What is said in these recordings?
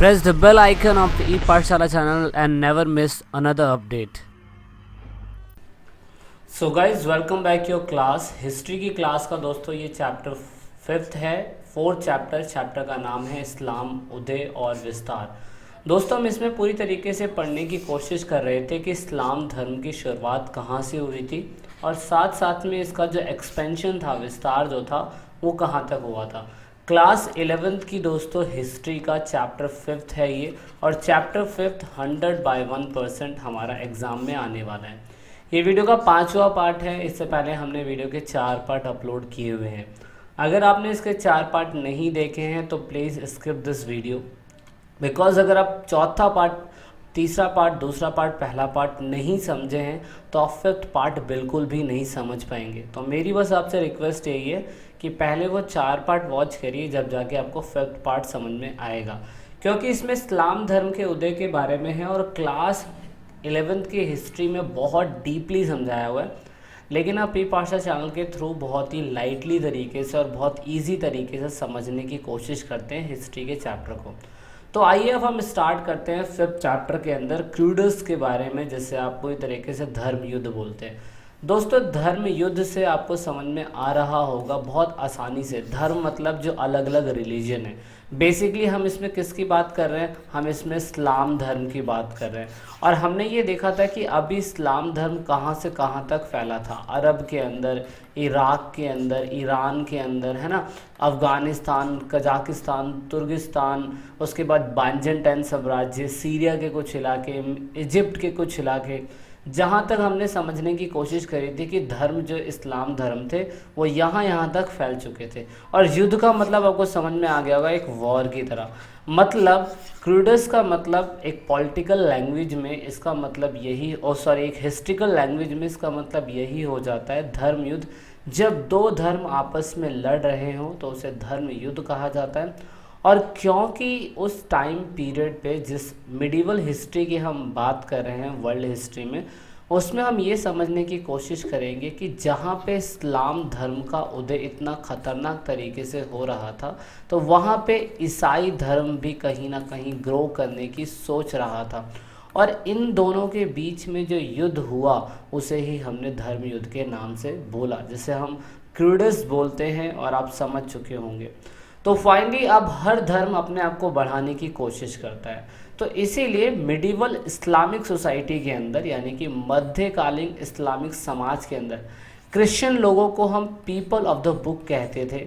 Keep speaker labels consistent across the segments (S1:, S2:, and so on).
S1: Press the bell icon of the ePathshala channel and never miss another update. So guys, welcome back your class. History की class का दोस्तों ये chapter 5th है, 4th chapter का नाम है इस्लाम, उदय और विस्तार। दोस्तों हम इसमें पूरी तरीके से पढ़ने की कोशिश कर रहे थे कि इस्लाम धर्म की शुरुआत कहाँ से हुई थी और साथ साथ में इसका जो एक्सपेंशन था, विस्तार जो था वो कहाँ तक हुआ था। क्लास 11th की दोस्तों हिस्ट्री का चैप्टर 5th है ये, और चैप्टर 5th 100/1% हमारा एग्ज़ाम में आने वाला है। ये वीडियो का 5वां पार्ट है। इससे पहले हमने वीडियो के 4 पार्ट अपलोड किए हुए हैं। अगर आपने इसके 4 पार्ट नहीं देखे हैं तो please skip this video, because अगर आप चौथा पार्ट, तीसरा पार्ट, दूसरा पार्ट, पहला पार्ट नहीं समझे हैं तो आप 5th पार्ट बिल्कुल भी नहीं समझ पाएंगे। तो मेरी बस आपसे रिक्वेस्ट यही है कि पहले वो 4 पार्ट वॉच करिए, जब जाके आपको 5th पार्ट समझ में आएगा, क्योंकि इसमें इस्लाम धर्म के उदय के बारे में है और क्लास 11th की हिस्ट्री में बहुत डीपली समझाया हुआ है। लेकिन आप ePathshala चैनल के थ्रू बहुत ही लाइटली तरीके से और बहुत ईजी तरीके से समझने की कोशिश करते हैं हिस्ट्री के चैप्टर को। तो आइए अब हम स्टार्ट करते हैं 5th चैप्टर के अंदर क्रूडस के बारे में, जिससे आप पूरी तरीके से धर्म युद्ध बोलते हैं। दोस्तों धर्म युद्ध से आपको समझ में आ रहा होगा बहुत आसानी से, धर्म मतलब जो अलग अलग रिलीजन है। बेसिकली हम इसमें किसकी बात कर रहे हैं? हम इसमें इस्लाम धर्म की बात कर रहे हैं। और हमने ये देखा था कि अभी इस्लाम धर्म कहाँ से कहाँ तक फैला था। अरब के अंदर, इराक के अंदर, ईरान के अंदर, है ना, अफ़गानिस्तान, कजाकिस्तान, तुर्गिस्तान, उसके बाद बाइजेंटाइन साम्राज्य, सीरिया के कुछ इलाके, इजिप्ट के कुछ इलाके, जहाँ तक हमने समझने की कोशिश करी थी कि धर्म जो इस्लाम धर्म थे वो यहाँ तक फैल चुके थे। और युद्ध का मतलब आपको समझ में आ गया होगा, एक वॉर की तरह। मतलब क्रूडस का मतलब एक पॉलिटिकल लैंग्वेज में इसका मतलब यही, एक हिस्ट्रिकल लैंग्वेज में इसका मतलब यही हो जाता है धर्म युद्ध। जब दो धर्म आपस में लड़ रहे हों तो उसे धर्म युद्ध कहा जाता है। और क्योंकि उस टाइम पीरियड पे, जिस मिडिवल हिस्ट्री की हम बात कर रहे हैं वर्ल्ड हिस्ट्री में, उसमें हम ये समझने की कोशिश करेंगे कि जहाँ पे इस्लाम धर्म का उदय इतना ख़तरनाक तरीके से हो रहा था, तो वहाँ पे ईसाई धर्म भी कहीं ना कहीं ग्रो करने की सोच रहा था। और इन दोनों के बीच में जो युद्ध हुआ उसे ही हमने धर्म युद्ध के नाम से बोला, जिसे हम क्रूडस बोलते हैं, और आप समझ चुके होंगे। तो फाइनली अब हर धर्म अपने आप को बढ़ाने की कोशिश करता है। तो इसीलिए मिडिवल इस्लामिक सोसाइटी के अंदर, यानी कि मध्यकालीन इस्लामिक समाज के अंदर, क्रिश्चियन लोगों को हम पीपल ऑफ द बुक कहते थे।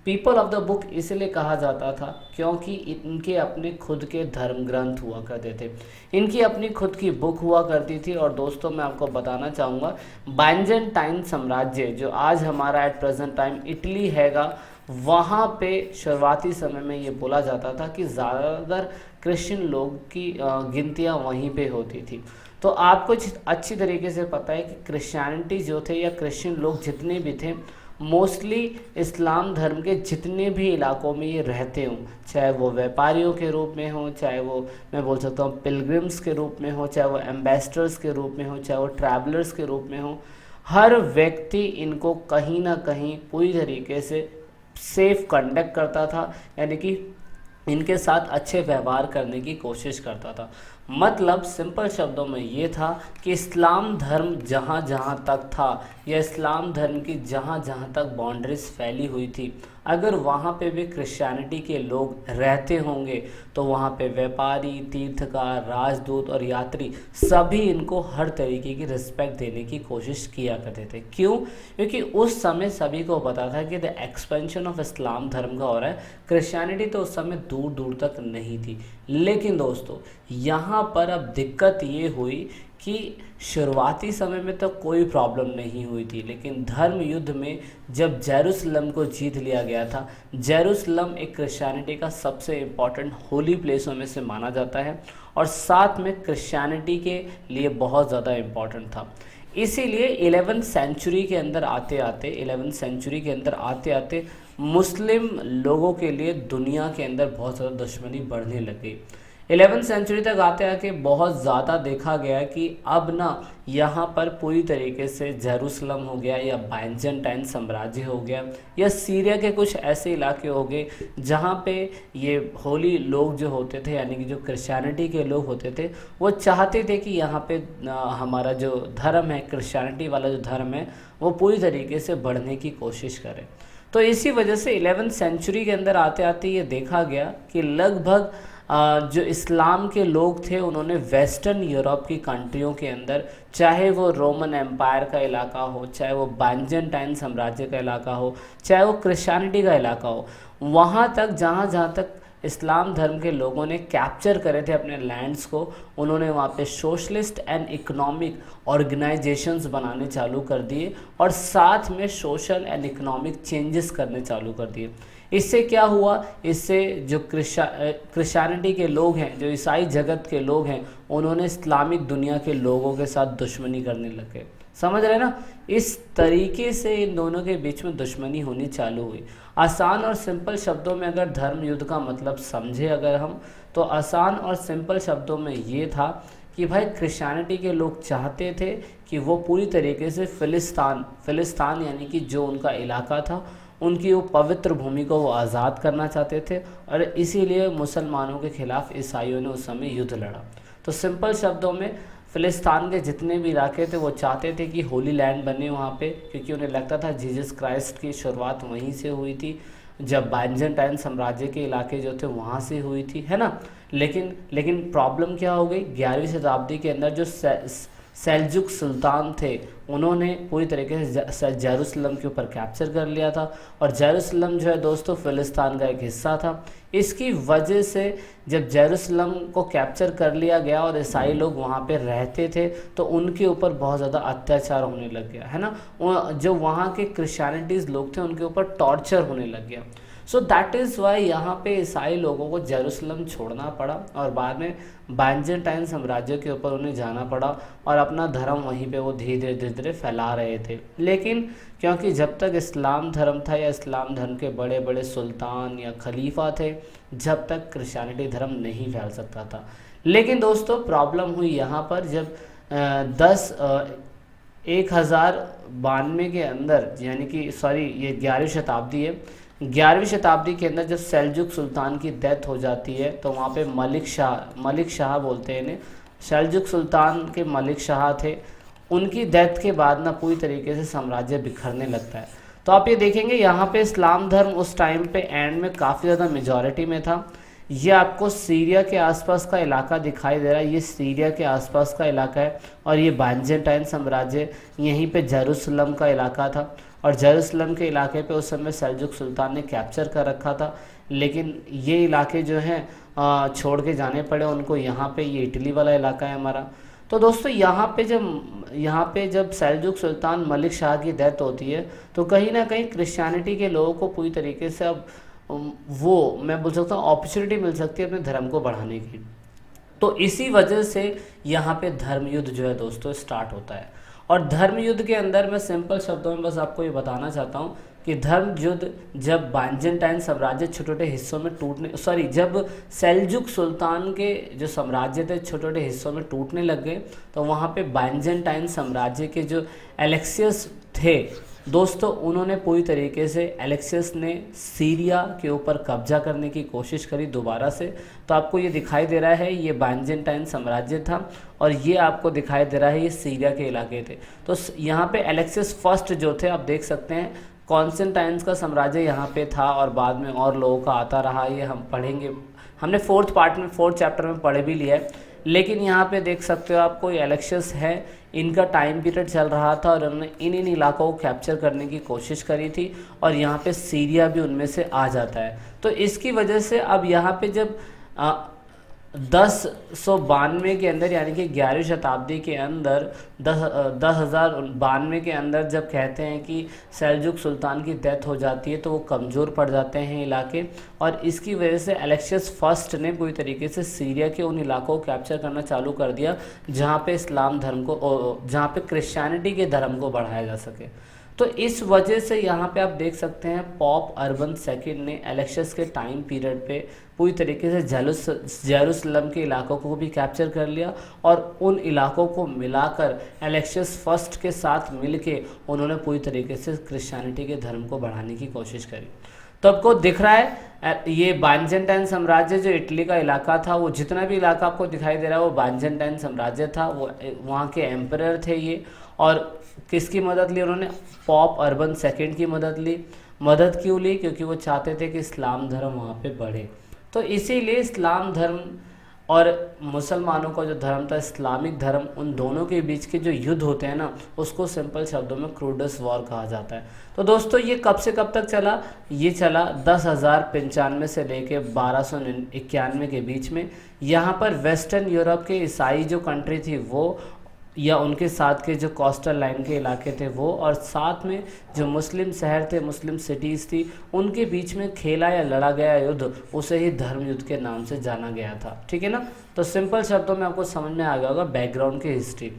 S1: पीपल ऑफ द बुक इसलिए कहा जाता था क्योंकि इनके अपने खुद के धर्म ग्रंथ हुआ करते थे, इनकी अपनी खुद की बुक हुआ करती थी। और दोस्तों मैं आपको बताना चाहूँगा, बाइजेंटाइन साम्राज्य जो आज हमारा एट प्रेजेंट टाइम इटली हैगा, वहाँ पे शुरुआती समय में ये बोला जाता था कि ज़्यादातर क्रिश्चियन लोग की गिनतियाँ वहीं पे होती थी। तो आपको अच्छी तरीके से पता है कि क्रिश्चियनिटी जो थे या क्रिश्चियन लोग जितने भी थे, मोस्टली इस्लाम धर्म के जितने भी इलाकों में ये रहते हों, चाहे वो व्यापारियों के रूप में हो, चाहे वो मैं बोल सकता हूँ पिलग्रिम्स के रूप में हो, चाहे वो एम्बेसडर्स के रूप में हो, चाहे वो ट्रैवलर्स के रूप में हो, हर व्यक्ति इनको कहीं ना कहीं पूरी तरीके से सेफ कंडक्ट करता था, यानी कि इनके साथ अच्छे व्यवहार करने की कोशिश करता था। मतलब सिंपल शब्दों में ये था कि इस्लाम धर्म जहाँ जहाँ तक था, या इस्लाम धर्म की जहाँ जहाँ तक बाउंड्रीज फैली हुई थी, अगर वहाँ पे भी क्रिश्चियनिटी के लोग रहते होंगे तो वहाँ पे व्यापारी, तीर्थकार, राजदूत और यात्री सभी इनको हर तरीके की रिस्पेक्ट देने की कोशिश किया करते थे। क्यों? क्योंकि उस समय सभी को पता था कि द एक्सपेंशन ऑफ इस्लाम धर्म का हो रहा है। क्रिश्चियनिटी तो उस समय दूर दूर तक नहीं थी। लेकिन दोस्तों यहाँ पर अब दिक्कत ये हुई कि शुरुआती समय में तो कोई प्रॉब्लम नहीं हुई थी, लेकिन धर्म युद्ध में जब जेरूसलम को जीत लिया गया था, जेरूसलम एक क्रिश्चियनिटी का सबसे इम्पॉर्टेंट होली प्लेसों में से माना जाता है और साथ में क्रिश्चियनिटी के लिए बहुत ज़्यादा इम्पॉर्टेंट था। इसीलिए 11th सेंचुरी के अंदर आते आते मुस्लिम लोगों के लिए दुनिया के अंदर बहुत ज़्यादा दुश्मनी बढ़ने लग गई। 11वीं सेंचुरी तक आते आके बहुत ज़्यादा देखा गया कि अब ना यहाँ पर पूरी तरीके से जेरूसलम हो गया या बाइजेंटाइन साम्राज्य हो गया या सीरिया के कुछ ऐसे इलाके हो गए जहाँ पे ये होली लोग जो होते थे यानी कि जो क्रिश्चियनिटी के लोग होते थे वो चाहते थे कि यहाँ पे हमारा जो धर्म है, क्रिश्चियनिटी वाला जो धर्म है, वो पूरी तरीके से बढ़ने की कोशिश करें। तो इसी वजह से 11वीं सेंचुरी के अंदर आते आते ये देखा गया कि लगभग जो इस्लाम के लोग थे उन्होंने वेस्टर्न यूरोप की कंट्रियों के अंदर, चाहे वो रोमन एम्पायर का इलाका हो, चाहे वो बाइजेंटाइन साम्राज्य का इलाका हो, चाहे वो क्रिश्चियनिटी का इलाका हो, वहाँ तक जहाँ तक इस्लाम धर्म के लोगों ने कैप्चर करे थे अपने लैंड्स को, उन्होंने वहाँ पे सोशलिस्ट एंड इकोनॉमिक ऑर्गेनाइजेशंस बनाने चालू कर दिए और साथ में सोशल एंड इकोनॉमिक चेंजेस करने चालू कर दिए। इससे क्या हुआ, इससे जो क्रिश्चियनिटी के लोग हैं, जो ईसाई जगत के लोग हैं, उन्होंने इस्लामिक दुनिया के लोगों के साथ दुश्मनी करने लगे। समझ रहे ना, इस तरीके से इन दोनों के बीच में दुश्मनी होनी चालू हुई। आसान और सिंपल शब्दों में अगर धर्म युद्ध का मतलब समझे अगर हम, तो आसान और सिंपल शब्दों में ये था कि भाई क्रिश्चियनिटी के लोग चाहते थे कि वो पूरी तरीके से फिलिस्तान यानी कि जो उनका इलाका था, उनकी वो पवित्र भूमि को वो आज़ाद करना चाहते थे और इसीलिए मुसलमानों के खिलाफ ईसाइयों ने उस समय युद्ध लड़ा। तो सिंपल शब्दों में फिलिस्तान के जितने भी इलाके थे वो चाहते थे कि होली लैंड बने वहाँ पे, क्योंकि उन्हें लगता था जीसस क्राइस्ट की शुरुआत वहीं से हुई थी, जब बाइजेंटाइन साम्राज्य के इलाके जो थे वहाँ से हुई थी, है ना। लेकिन प्रॉब्लम क्या हो गई, 11वीं शताब्दी के अंदर जो सेल्जुक सुल्तान थे उन्होंने पूरी तरीके से जेरूसलम के ऊपर कैप्चर कर लिया था और जेरूसलम जो है दोस्तों फिलिस्तान का एक हिस्सा था। इसकी वजह से जब जेरूसलम को कैप्चर कर लिया गया और ईसाई लोग वहाँ पे रहते थे तो उनके ऊपर बहुत ज़्यादा अत्याचार होने लग गया, है ना। जो वहाँ के क्रिश्चियनिटीज़ लोग थे उनके ऊपर टॉर्चर होने लग गया। सो दैट इज़ वाई यहाँ पे ईसाई लोगों को जेरूसलम छोड़ना पड़ा और बाद में बाइजेंटाइन साम्राज्य के ऊपर उन्हें जाना पड़ा और अपना धर्म वहीं पे वो धीरे धीरे फैला रहे थे। लेकिन क्योंकि जब तक इस्लाम धर्म था या इस्लाम धर्म के बड़े बड़े सुल्तान या खलीफा थे, जब तक क्रिश्चियनिटी धर्म नहीं फैल सकता था। लेकिन दोस्तों प्रॉब्लम हुई यहाँ पर जब 1092 के अंदर, यानी कि सॉरी ये 11वीं शताब्दी है, 11वीं शताब्दी के अंदर जब सेल्जुक सुल्तान की डेथ हो जाती है तो वहाँ पे मलिक शाह बोलते हैं इन्हें, सेल्जुक सुल्तान के मलिक शाह थे, उनकी डेथ के बाद ना पूरी तरीके से साम्राज्य बिखरने लगता है। तो आप ये देखेंगे यहाँ पे इस्लाम धर्म उस टाइम पे एंड में काफ़ी ज़्यादा मेजॉरिटी में था। ये आपको सीरिया के आसपास का इलाका दिखाई दे रहा है, ये सीरिया के आसपास का इलाका है और ये बाइजेंटाइन साम्राज्य यहीं पे जेरूसलम का इलाका था और जेरूसलम के इलाके पे उस समय सेल्जुक सुल्तान ने कैप्चर कर रखा था। लेकिन ये इलाके जो हैं छोड़ के जाने पड़े उनको, यहाँ पे ये इटली वाला इलाका है हमारा। तो दोस्तों यहाँ पे जब सेल्जुक सुल्तान मलिक शाह की डेथ होती है तो कहीं ना कहीं क्रिश्चियनिटी के लोगों को पूरी तरीके से अब वो मैं बोल सकता हूँ अपॉर्चुनिटी मिल सकती है अपने धर्म को बढ़ाने की। तो इसी वजह से यहाँ पे धर्म युद्ध जो है दोस्तों स्टार्ट होता है। और धर्म युद्ध के अंदर मैं सिंपल शब्दों में बस आपको ये बताना चाहता हूँ कि धर्म युद्ध जब बाइजेंटाइन साम्राज्य छोटे छोटे हिस्सों में जब सेल्जुक सुल्तान के जो साम्राज्य थे छोटे छोटे हिस्सों में टूटने लग गए, तो वहाँ पे बाइजेंटाइन साम्राज्य के जो एलेक्सियस थे दोस्तों, उन्होंने पूरी तरीके से एलेक्सियस ने सीरिया के ऊपर कब्जा करने की कोशिश करी दोबारा से। तो आपको ये दिखाई दे रहा है ये बाइजेंटाइन साम्राज्य था और ये आपको दिखाई दे रहा है ये सीरिया के इलाके थे। तो यहाँ पे एलेक्सियस फर्स्ट जो थे आप देख सकते हैं, कॉन्स्टेंटाइन्स का साम्राज्य यहाँ पे था और बाद में और लोगों का आता रहा, ये हम पढ़ेंगे, हमने फोर्थ चैप्टर में पढ़ भी लिया है। लेकिन यहाँ पे देख सकते हो आपको ये एलेक्सियस है, इनका टाइम पीरियड चल रहा था और उन्होंने इन इलाकों को कैप्चर करने की कोशिश करी थी और यहाँ पे सीरिया भी उनमें से आ जाता है। तो इसकी वजह से अब यहाँ पे जब 1092 के अंदर यानी कि 11वीं शताब्दी के अंदर 1092 के अंदर जब कहते हैं कि सेल्जुक सुल्तान की डेथ हो जाती है तो वो कमज़ोर पड़ जाते हैं इलाके, और इसकी वजह से एलेक्सियस फर्स्ट ने पूरी तरीके से सीरिया के उन इलाकों को कैप्चर करना चालू कर दिया जहाँ पे इस्लाम धर्म को, जहाँ पे क्रिश्चियनिटी के धर्म को बढ़ाया जा सके। तो इस वजह से यहाँ पे आप देख सकते हैं पॉप अर्बन सेकंड ने एलेक्सियस के टाइम पीरियड पे पूरी तरीके से जेरूसलम के इलाकों को भी कैप्चर कर लिया और उन इलाकों को मिलाकर एलेक्सियस फर्स्ट के साथ मिलके उन्होंने पूरी तरीके से क्रिश्चियनिटी के धर्म को बढ़ाने की कोशिश करी। तो आपको दिख रहा है ये बाइजेंटाइन साम्राज्य जो इटली का इलाका था, वो जितना भी इलाका आपको दिखाई दे रहा है वो बाइजेंटाइन साम्राज्य था, वो वहाँ के एम्परर थे ये। और किसकी मदद ली उन्होंने? पॉप अर्बन सेकंड की मदद ली। मदद क्यों ली? क्योंकि वो चाहते थे कि इस्लाम धर्म वहाँ पे बढ़े। तो इसीलिए इस्लाम धर्म और मुसलमानों का जो धर्म था इस्लामिक धर्म, उन दोनों के बीच के जो युद्ध होते हैं ना, उसको सिंपल शब्दों में क्रूडस वॉर कहा जाता है। तो दोस्तों ये कब से कब तक चला? ये चला 10,095 से लेके 1291 के बीच में। यहाँ पर वेस्टर्न यूरोप के ईसाई जो कंट्री थी वो, या उनके साथ के जो कोस्टल लाइन के इलाके थे वो, और साथ में जो मुस्लिम शहर थे, मुस्लिम सिटीज़ थी, उनके बीच में खेला या लड़ा गया युद्ध, उसे ही धर्म युद्ध के नाम से जाना गया था। ठीक है ना? तो सिंपल शब्दों में आपको समझ में आ गया होगा बैकग्राउंड की हिस्ट्री।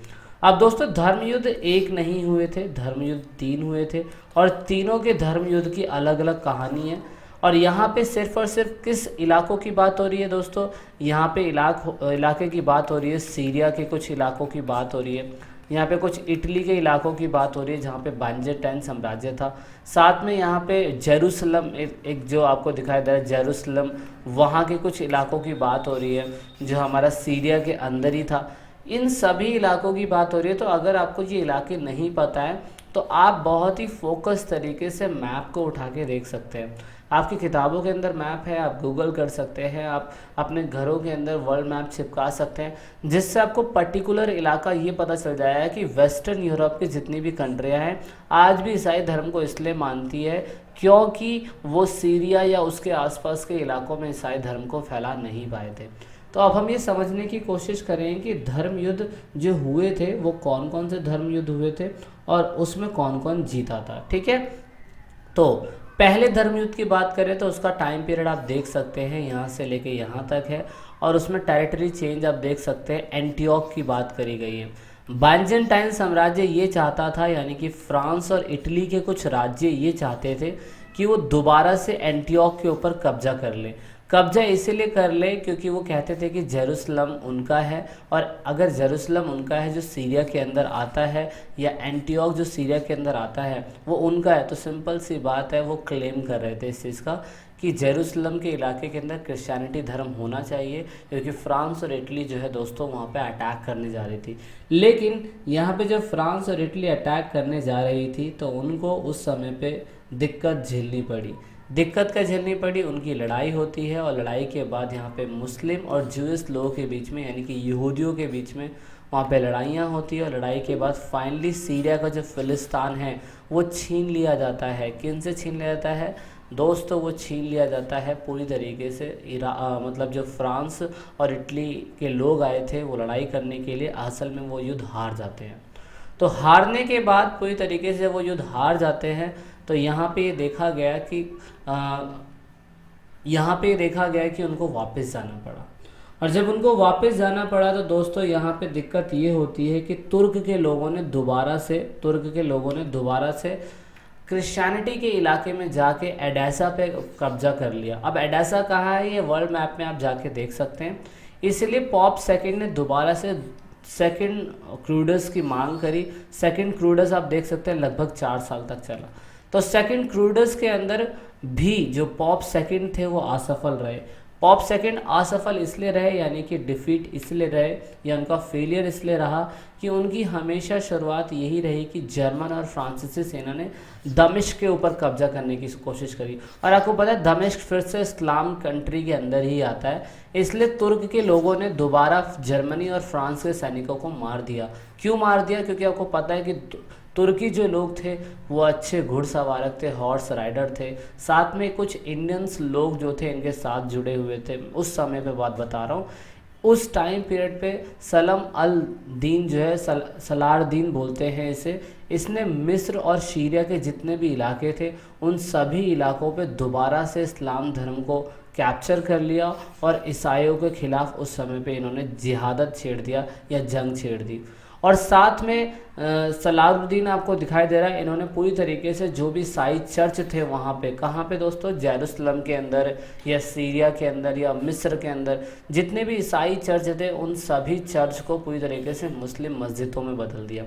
S1: अब दोस्तों धर्म युद्ध एक नहीं हुए थे, धर्म युद्ध 3 हुए थे, और तीनों के धर्म युद्ध की अलग अलग कहानी है। और यहाँ पे सिर्फ और सिर्फ किस इलाकों की बात हो रही है दोस्तों? यहाँ पे इलाके की बात हो रही है, सीरिया के कुछ इलाकों की बात हो रही है, यहाँ पे कुछ इटली के इलाकों की बात हो रही है जहाँ पे बाइजेंटाइन साम्राज्य था। साथ में यहाँ पे जेरूसलम, एक जो आपको दिखाई दे रहा है जेरूसलम, वहाँ के कुछ इलाकों की बात हो रही है जो हमारा सीरिया के अंदर ही था। इन सभी इलाकों की बात हो रही है। तो अगर आपको ये इलाके नहीं पता है तो आप बहुत ही फोकस तरीके से मैप को उठा के देख सकते हैं। आपकी किताबों के अंदर मैप है, आप गूगल कर सकते हैं, आप अपने घरों के अंदर वर्ल्ड मैप चिपका सकते हैं, जिससे आपको पर्टिकुलर इलाका ये पता चल जाएगा कि वेस्टर्न यूरोप की जितनी भी कंट्रियां हैं आज भी ईसाई धर्म को इसलिए मानती है क्योंकि वो सीरिया या उसके आसपास के इलाकों में ईसाई धर्म को फैला नहीं पाए थे। तो अब हम ये समझने की कोशिश करें कि धर्म युद्ध जो हुए थे वो कौन कौन से धर्म युद्ध हुए थे और उसमें कौन कौन जीता था। ठीक है, तो पहले धर्म युद्ध की बात करें तो उसका टाइम पीरियड आप देख सकते हैं, यहाँ से लेके यहाँ तक है, और उसमें टेरिटरी चेंज आप देख सकते हैं। एंटियोक की बात करी गई है। बाइजेंटाइन साम्राज्य ये चाहता था, यानी कि फ्रांस और इटली के कुछ राज्य ये चाहते थे कि वो दोबारा से एंटियोक के ऊपर कब्जा कर ले। कब्जा इसीलिए कर ले क्योंकि वो कहते थे कि जेरूसलम उनका है, और अगर जेरूसलम उनका है जो सीरिया के अंदर आता है, या एंटियोक जो सीरिया के अंदर आता है वो उनका है, तो सिंपल सी बात है वो क्लेम कर रहे थे इस चीज़ का कि जेरूसलम के इलाके के अंदर क्रिश्चियनिटी धर्म होना चाहिए, क्योंकि फ्रांस और इटली जो है दोस्तों वहाँ पे अटैक करने जा रही थी। लेकिन यहाँ पे जब फ्रांस और इटली अटैक करने जा रही थी तो उनको उस समय पे दिक्कत झेलनी पड़ी। दिक्कत क्या झेलनी पड़ी? उनकी लड़ाई होती है, और लड़ाई के बाद यहाँ पे मुस्लिम और ज्यूइश लोगों के बीच में, यानी कि यहूदियों के बीच में वहाँ पे लड़ाइयाँ होती है, और लड़ाई के बाद फाइनली सीरिया का जो फिलिस्तान है वो छीन लिया जाता है। किन से छीन लिया जाता है दोस्तों? वो छीन लिया जाता है पूरी तरीके से मतलब जो फ्रांस और इटली के लोग आए थे वो लड़ाई करने के लिए, असल में वो युद्ध हार जाते हैं। तो हारने के बाद पूरी तरीके से वो युद्ध हार जाते हैं। तो यहाँ पे ये देखा गया कि उनको वापस जाना पड़ा, और जब उनको वापस जाना पड़ा तो दोस्तों यहाँ पे दिक्कत ये होती है कि तुर्क के लोगों ने दोबारा से क्रिश्चियनिटी के इलाके में जाके एडेसा पे कब्जा कर लिया। अब एडेसा कहाँ है ये वर्ल्ड मैप में आप जाके देख सकते हैं। इसलिए पॉप सेकंड ने दोबारा से सेकंड क्रूडस की मांग करी। सेकंड क्रूडस आप देख सकते हैं लगभग 4 साल तक चला। तो सेकंड क्रूडस के अंदर भी जो पॉप सेकंड थे वो असफल रहे। पॉप सेकंड असफल इसलिए रहे, यानी कि डिफीट इसलिए रहे, या उनका फेलियर इसलिए रहा कि उनकी हमेशा शुरुआत यही रही कि जर्मन और फ्रांसीसी सेना ने दमिश्क के ऊपर कब्जा करने की कोशिश करी। और आपको पता है दमिश्क फिर से इस्लाम कंट्री के अंदर ही आता है, इसलिए तुर्क के लोगों ने दोबारा जर्मनी और फ्रांस के सैनिकों को मार दिया। क्यों मार दिया? क्योंकि आपको पता है कि तुर्की जो लोग थे वो अच्छे घुड़सवारक थे, हॉर्स राइडर थे। साथ में कुछ इंडियंस लोग जो थे इनके साथ जुड़े हुए थे। उस समय पे बात बता रहा हूँ, उस टाइम पीरियड पे सलम अल दीन जो है, सलारदीन बोलते हैं इसे, इसने मिस्र और सीरिया के जितने भी इलाके थे उन सभी इलाकों पे दोबारा से इस्लाम धर्म को कैप्चर कर लिया, और ईसाइयों के खिलाफ उस समय पे इन्होंने जिहादत छेड़ दिया या जंग छेड़ दी। और साथ में सलाहुद्दीन आपको दिखाई दे रहा है, इन्होंने पूरी तरीके से जो भी ईसाई चर्च थे वहाँ पे, कहाँ पे दोस्तों, जेरूसलम के अंदर या सीरिया के अंदर या मिस्र के अंदर जितने भी ईसाई चर्च थे उन सभी चर्च को पूरी तरीके से मुस्लिम मस्जिदों में बदल दिया।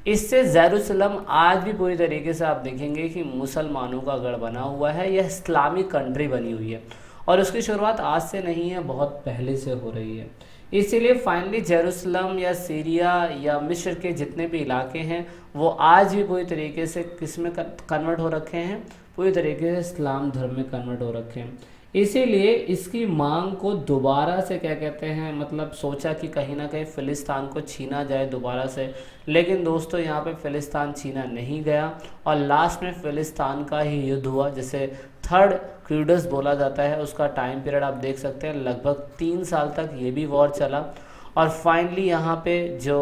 S1: इससे जेरूसलम आज भी पूरी तरीके से आप देखेंगे कि मुसलमानों का गढ़ बना हुआ है, यह इस्लामिक कंट्री बनी हुई है और उसकी शुरुआत आज से नहीं है, बहुत पहले से हो रही है। इसीलिए फाइनली जेरूसलम या सीरिया या मिस्र के जितने भी इलाके हैं वो आज भी पूरी तरीके से किस में कन्वर्ट हो रखे हैं, पूरी तरीके से इस्लाम धर्म में कन्वर्ट हो रखे हैं। इसीलिए इसकी मांग को दोबारा से क्या कहते हैं, मतलब सोचा कि कहीं ना कहीं फ़िलिस्तीन को छीना जाए दोबारा से, लेकिन दोस्तों यहाँ पे फ़िलिस्तीन छीना नहीं गया और लास्ट में फ़िलिस्तीन का ही युद्ध हुआ, जिसे थर्ड क्रूडस बोला जाता है। उसका टाइम पीरियड आप देख सकते हैं, लगभग 3 साल तक ये भी वॉर चला और फाइनली यहाँ पे जो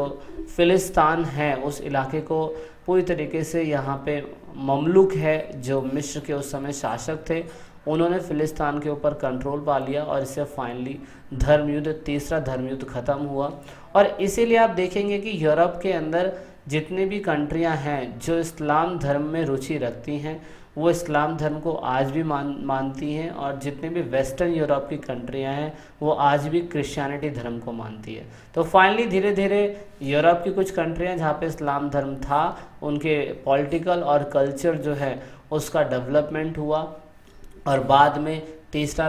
S1: फ़िलिस्तीन है उस इलाके को पूरी तरीके से यहाँ पे ममलुक है जो मिस्र के उस समय शासक थे, उन्होंने फ़िलिस्तीन के ऊपर कंट्रोल पा लिया और इससे फाइनली धर्मयुद्ध, तीसरा धर्मयुद्ध ख़त्म हुआ। और इसीलिए आप देखेंगे कि यूरोप के अंदर जितनी भी कंट्रियां हैं जो इस्लाम धर्म में रुचि रखती हैं वो इस्लाम धर्म को आज भी मानती हैं और जितने भी वेस्टर्न यूरोप की कंट्रियां हैं वो आज भी क्रिश्चियनिटी धर्म को मानती है। तो फाइनली धीरे धीरे यूरोप की कुछ कंट्रियां जहाँ पे इस्लाम धर्म था उनके पॉलिटिकल और कल्चर जो है उसका डेवलपमेंट हुआ और बाद में तीसरा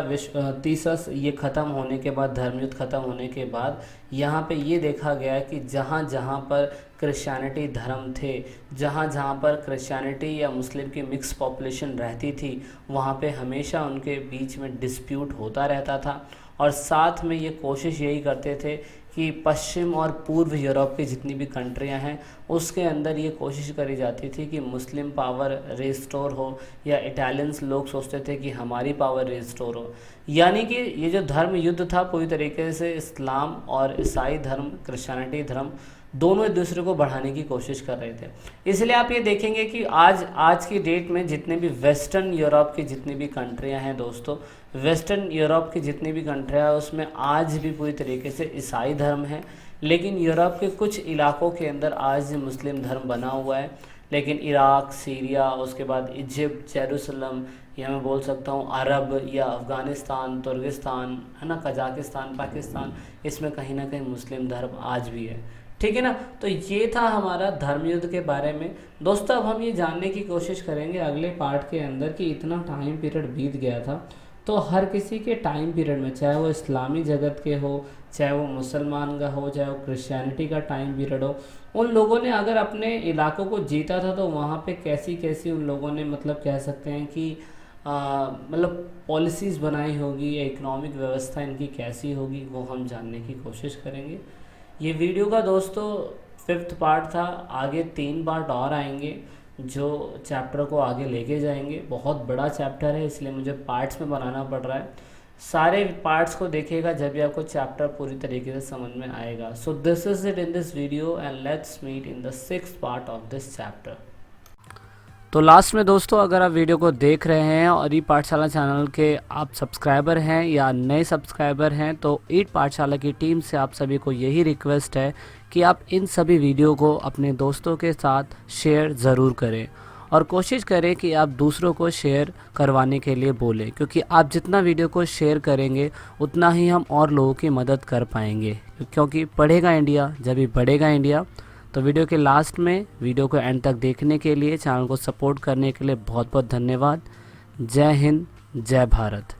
S1: ये ख़त्म होने के बाद, धर्मयुद्ध ख़त्म होने के बाद यहाँ पे ये देखा गया कि जहाँ जहाँ पर क्रिश्चियनिटी धर्म थे, जहाँ जहाँ पर क्रिश्चियनिटी या मुस्लिम की मिक्स पॉपुलेशन रहती थी वहाँ पे हमेशा उनके बीच में डिस्प्यूट होता रहता था और साथ में ये कोशिश यही करते थे कि पश्चिम और पूर्व यूरोप की जितनी भी कंट्रियां हैं उसके अंदर ये कोशिश करी जाती थी कि मुस्लिम पावर रिस्टोर हो, या इटालियंस लोग सोचते थे कि हमारी पावर रिस्टोर हो। यानी कि ये जो धर्म युद्ध था पूरी तरीके से इस्लाम और ईसाई धर्म, क्रिश्चियनिटी धर्म दोनों एक दूसरे को बढ़ाने की कोशिश कर रहे थे। इसलिए आप ये देखेंगे कि आज की डेट में जितने भी वेस्टर्न यूरोप की जितनी भी कंट्रियां हैं दोस्तों, वेस्टर्न यूरोप की जितनी भी कंट्रियां हैं उसमें आज भी पूरी तरीके से ईसाई धर्म है, लेकिन यूरोप के कुछ इलाकों के अंदर आज भी मुस्लिम धर्म बना हुआ है। लेकिन इराक, सीरिया, उसके बाद इजिप्ट, जेरूसलम, या मैं बोल सकता हूँ अरब या अफ़गानिस्तान, तुर्किस्तान है ना, कजाकिस्तान, पाकिस्तान, इसमें कहीं ना कहीं मुस्लिम धर्म आज भी है। ठीक है ना। तो ये था हमारा धर्मयुद्ध के बारे में। दोस्तों अब हम ये जानने की कोशिश करेंगे अगले पार्ट के अंदर कि इतना टाइम पीरियड बीत गया था तो हर किसी के टाइम पीरियड में, चाहे वो इस्लामी जगत के हो, चाहे वो मुसलमान का हो, चाहे वो क्रिश्चियनिटी का टाइम पीरियड हो, उन लोगों ने अगर अपने इलाकों को जीता था तो वहाँ पे कैसी कैसी उन लोगों ने, मतलब कह सकते हैं कि मतलब पॉलिसीज़ बनाई होगी या इकोनॉमिक व्यवस्था इनकी कैसी होगी, वो हम जानने की कोशिश करेंगे। ये वीडियो का दोस्तों 5th पार्ट था, आगे 3 पार्ट और आएंगे जो चैप्टर को आगे लेके जाएंगे। बहुत बड़ा चैप्टर है इसलिए मुझे पार्ट्स में बनाना पड़ रहा है। सारे पार्ट्स को देखिएगा जब भी आपको चैप्टर पूरी तरीके से समझ में आएगा। So this is it in this video and let's meet in the 6th part of this chapter. तो लास्ट में दोस्तों अगर आप वीडियो को देख रहे हैं और ई पाठशाला चैनल के आप सब्सक्राइबर हैं या नए सब्सक्राइबर हैं तो ईट पाठशाला की टीम से आप सभी को यही रिक्वेस्ट है कि आप इन सभी वीडियो को अपने दोस्तों के साथ शेयर ज़रूर करें और कोशिश करें कि आप दूसरों को शेयर करवाने के लिए बोलें, क्योंकि आप जितना वीडियो को शेयर करेंगे उतना ही हम और लोगों की मदद कर पाएंगे, क्योंकि पढ़ेगा इंडिया जब भी बढ़ेगा इंडिया। तो वीडियो के लास्ट में वीडियो को एंड तक देखने के लिए, चैनल को सपोर्ट करने के लिए बहुत बहुत धन्यवाद। जय हिंद, जय भारत।